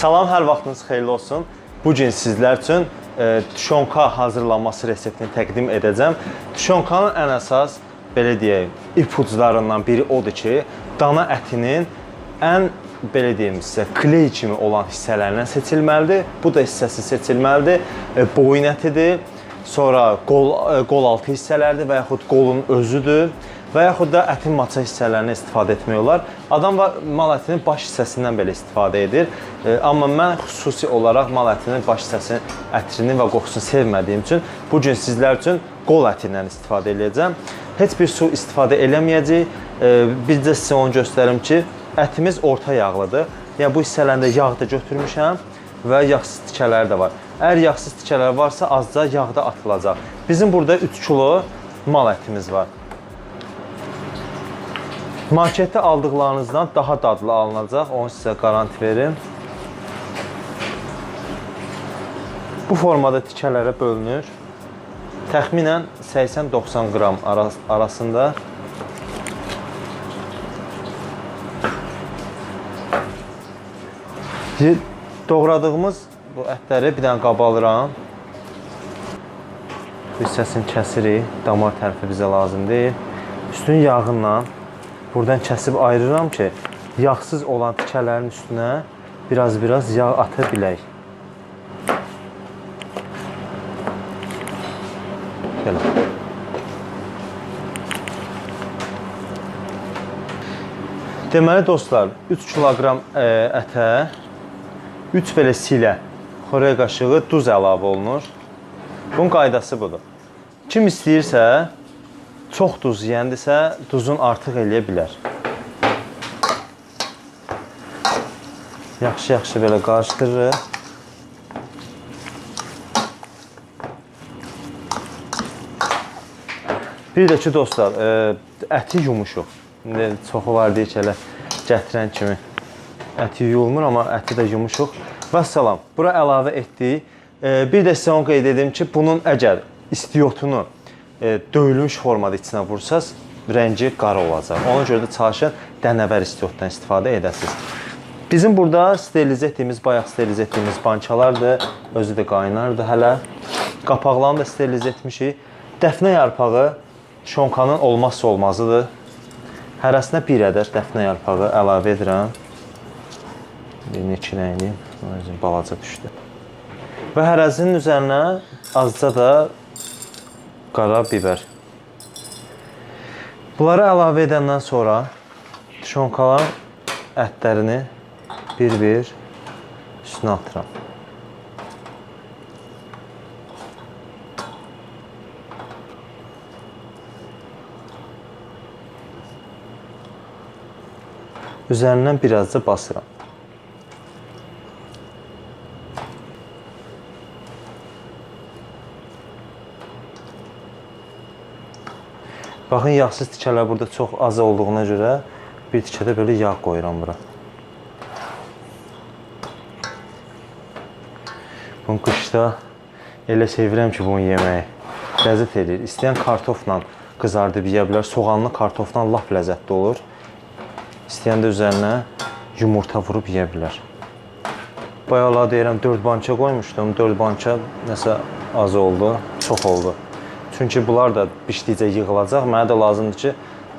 Salam, hər vaxtınız xeyirli olsun. Bugün sizlər üçün tuşonka hazırlanması reseptini təqdim edəcəm. Tuşonkanın ən əsas, belə deyək, ipuclarından biri odur ki, dana ətinin ən, belə deyim sizə, kley kimi olan hissələrindən seçilməlidir. Bu da hissəsi seçilməlidir. Boyun ətidir, sonra qol altı hissələrdir və yaxud qolun özüdür. Və yaxud da ətin maça hissələrini istifadə etmək olar. Adam mal ətinin baş hissəsindən belə istifadə edir. Amma mən xüsusi olaraq mal ətinin baş hissəsinin ətrini və qoxusunu sevmədiyim üçün bugün sizlər üçün qol ətindən istifadə edəcəm. Heç bir su istifadə eləməyəcəyik. Bir də sizə onu göstərim ki, ətimiz orta yağlıdır. Yəni bu hissələrində yağ da götürmüşəm və yağsız tikələri də var. Əgər yağsız tikələr varsa azca yağ da atılacaq. Bizim burada 3 kilo mal ətimiz var. Marketdə aldıqlarınızdan daha dadlı alınacaq, onu sizə garanti verim. Bu formada tikələrə bölünür. Təxminən 80-90 qram arasında. Doğradığımız bu ətləri bir dənə qaba alıram. Bu hissəsini kəsirik, damar tərəfi bizə lazım deyil. Üstünün yağınla buradan kəsib ayırıram ki, yağsız olan tikələrin üstünə biraz yağ ata bilək. Belə. Deməli dostlar, 3 kiloqram ətə 3 belə silə xörək qaşığı duz əlavə olunur. Bunun qaydası budur. Kim istəyirsə, çox duz yeyəndirsə, duzun artıq eləyə bilər. Yaxşı belə qarışdırırıq. Bir də ki, dostlar, əti yumuşuq. Çoxu var deyək elə gətirən kimi. Əti yuyulmur, amma əti də yumuşuq. Vəssalam, bura əlavə etdik. Bir də sizə onu qeyd edim ki, bunun əgər istiotunu döyülmüş formada içinə vursaz, rəngi qara olacaq. Ona görə də çalışın dənəvər istiotdan istifadə edəsiniz. Bizim burada sterilize etdiyimiz, bayaq sterilize etdiyimiz bançalardır. Özü də qaynardır hələ. Qapaqlarını da sterilize etmişik. Dəfnə yarpağı tuşonkanın olmazsa olmazıdır. Hərəsinə bir ədəd dəfnə yarpağı əlavə edirəm. Birini iki rəngliyim. Balaca düşdü. Və hərəzinin üzərinə azca da qara biber. Bunları əlavə edəndən sonra tuşonkaların ətlərini bir üstünə atıram. Üzərindən birazca basıram. Baxın, yağsız tikələr burada çox az olduğuna görə bir tikədə belə yağ qoyuram bura. Bunu qışda elə sevirəm ki, bunu yeməyi ləzzət edir. İstəyən kartofla qızardıb yeyə bilər. Soğanlı kartofla lap ləzzətli olur. İstəyən də üzərinə yumurta vurub yeyə bilər. Bayaqlar deyirəm, 4 bança qoymuşdum. 4 bança nəsə az oldu, çox oldu. Çünki bunlar da bişdikcə yığılacaq. Mənə də lazımdır ki,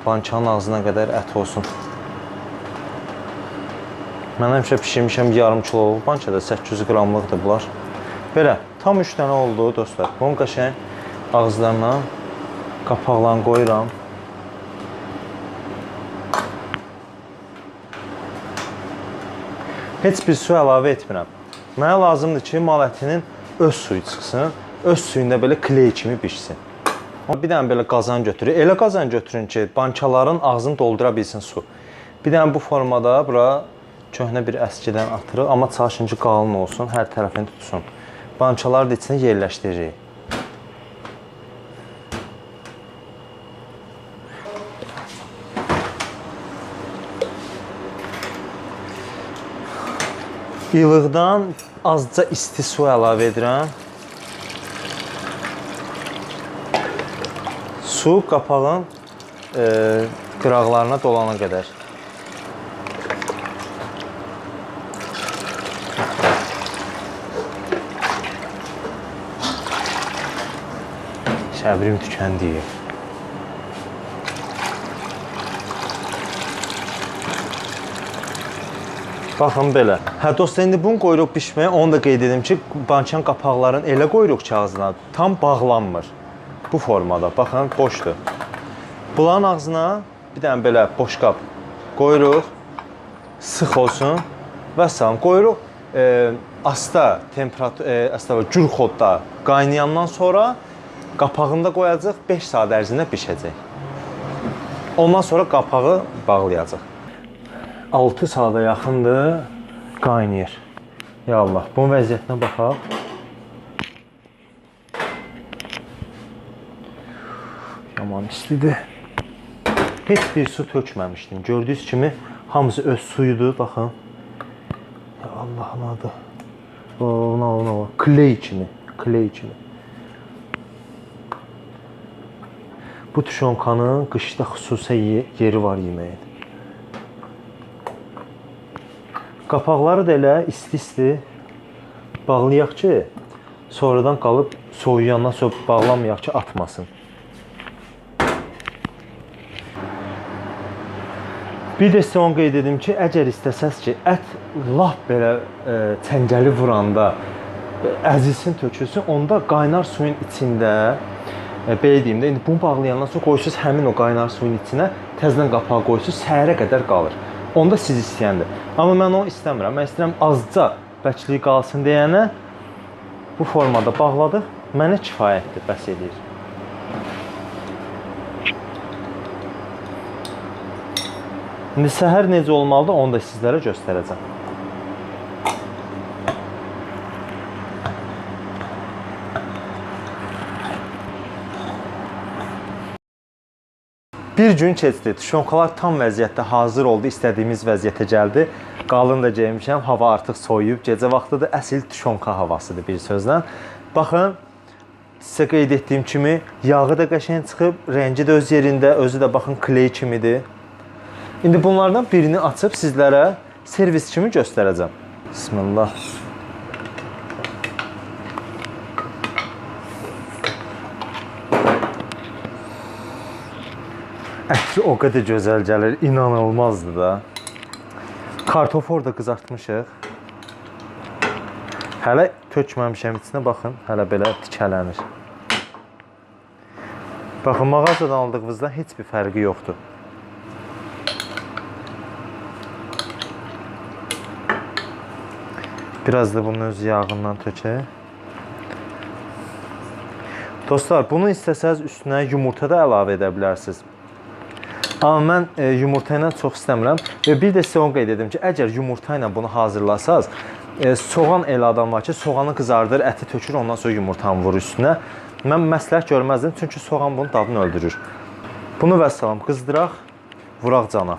bançanın ağzına qədər ət olsun. Mən həmişə pişirmişəm yarım kiloluq bançada, 800 qramlıqdır bunlar. Belə, tam 3 dənə oldu dostlar. Bunun qəşəng ağızlarına qapaqlarını qoyuram. Heç bir su əlavə etmirəm. Mənə lazımdır ki, mal ətinin öz suyu çıxsın. Öz suyunda belə kley kimi bişsin. Bir dənə belə qazan götürür. Elə qazan götürün ki, bançaların ağzını doldura bilsin su. Bir dənə bu formada bura köhnə bir əskidən atırıq. Amma çalışın ki, qalın olsun, hər tərəfini tutsun. Bançaları da içinə yerləşdiririk. İlıqdan azca isti su əlavə edirəm. Su qapağın qıraqlarına dolana qədər. Səbrim tükəndi. Baxın belə. Hə dostlar, indi bunu qoyuruq bişməyə. Onu da qeyd edim ki, bankan qapaqlarını elə qoyuruq kağızına, tam bağlanmır. Bu formada. Baxın, boşdur. Bunların ağzına bir dənə belə boş qab qoyuruq. Sıx olsun və salam qoyuruq. Asta temperatur, gül xodda qaynayandan sonra qapağını da qoyacaq. 5 saat ərzində bişəcək. Ondan sonra qapağı bağlayacaq. 6 saata yaxındır, qaynayır. Ya Allah, bunun vəziyyətinə baxaq. Yaman istidir. Heç bir su tökməmişdim. Gördüyünüz kimi hamısı öz suyudur, baxın. Ya Allah'ın adı. Ona. Kley kimi, kley kimi. Bu tuşonkanın qışda xüsusi yeri var yeməyə. Qapaqları da elə isti-isti bağlayaq ki, sonradan qalıb soğuyandan sonra bağlamayaq ki, atmasın. Bir də sizə onu qeyd edim ki, əgər istəsəz ki, ət lap belə çəngəli vuranda əzilsin, tökülsün, onda qaynar suyun içində, belə deyim də, indi bunu bağlayandan sonra qoyursunuz həmin o qaynar suyun içinə, təzədən qapağı qoyursunuz, səhərə qədər qalır. Onda siz istəyəndir. Amma mən onu istəmirəm. Mən istəyirəm azca bəklik qalsın deyənə bu formada bağladıq. Mənə kifayətdir, bəs edir. İndi səhər necə olmalıdır, onu da sizlərə göstərəcəm. Bir gün keçdi, tuşonkalar tam vəziyyətdə hazır oldu, istədiyimiz vəziyyətə gəldi. Qalın da geymişəm, hava artıq soyuyub, gecə vaxtıdır, əsil tuşonka havasıdır bir sözlə. Baxın, sizə qeyd etdiyim kimi, yağı da qəşəng çıxıb, rəngi də öz yerində, özü də baxın kley kimidir. İndi bunlardan birini açıb sizlərə servis kimi göstərəcəm. Bismillah. Ətri o qədər gözəl gəlir, inanılmazdır da. Kartofu orada qızartmışıq. Hələ tökməmişəm içinə, baxın, hələ belə tikələnir. Baxın, mağazadan aldığımızda heç bir fərqi yoxdur. Biraz da bunun öz yağından tökək. Dostlar, bunu istəsəz üstünə yumurta da əlavə edə bilərsiniz. Amma mən yumurta ilə çox istəmirəm. Və bir də sizə onu qeyd edim ki, əgər yumurta ilə bunu hazırlasanız, soğan elə adam var ki, soğanı qızardır, əti tökür, ondan sonra yumurtanı vurur üstünə. Mən məsləhət görməzdim, çünki soğan bunun dadını öldürür. Bunu vəssalam qızdıraq, vuraq cana.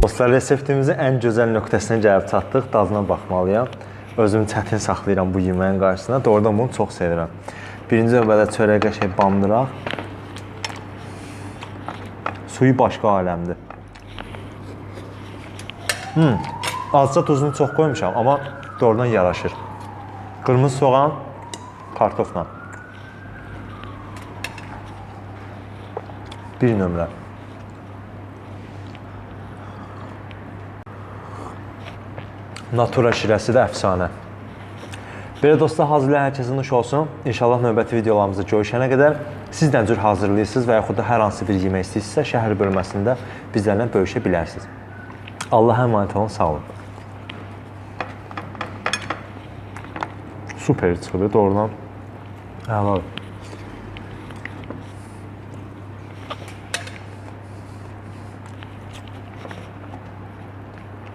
Dostlar, reseptimizin ən gözəl nöqtəsinə gəlib çatdıq. Dadına baxmalıyam. Özümü çətin saxlayıram bu yeməyin qarşısına. Doğrudan bunu çox sevirəm. Birinci növbədə çörək qəşəng bandıraq. Suyu başqa aləmdir. Azca tuzunu çox qoymuşam, amma doğrudan yaraşır. Qırmızı soğan, kartofla. Bir nömrə. Natura şirəsi də əfsanə. Belə dostlar, hazırlayan hər kəsin nuş olsun. İnşallah növbəti videolarımızda görüşənə qədər siz nə cür hazırlayırsınız və yaxud da hər hansı bir yemək istəyirsinizsə şəhər bölməsində bizlərlə bölüşə bilərsiniz. Allah'a emanet olun, sağ olun. Super çıxır, doğrudan. Əla.